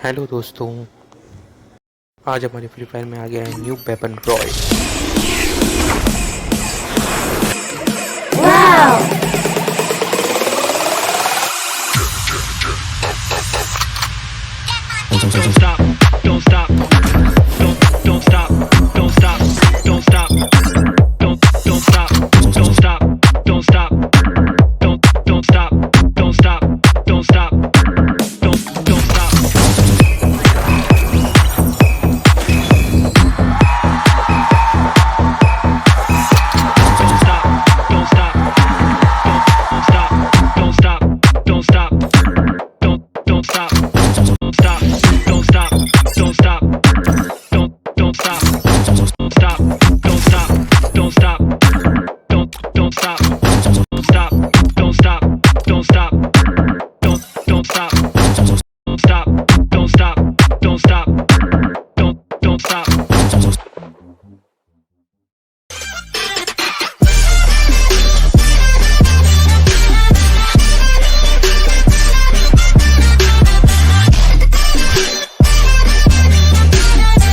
Hello दोस्तों, आज हमारे फ्री फायर में आ गया है new weapon royal. Don't stop, don't stop, don't stop, don't stop, don't stop, don't stop, don't stop, don't stop, don't stop, don't stop, don't stop, don't stop. Don't stop.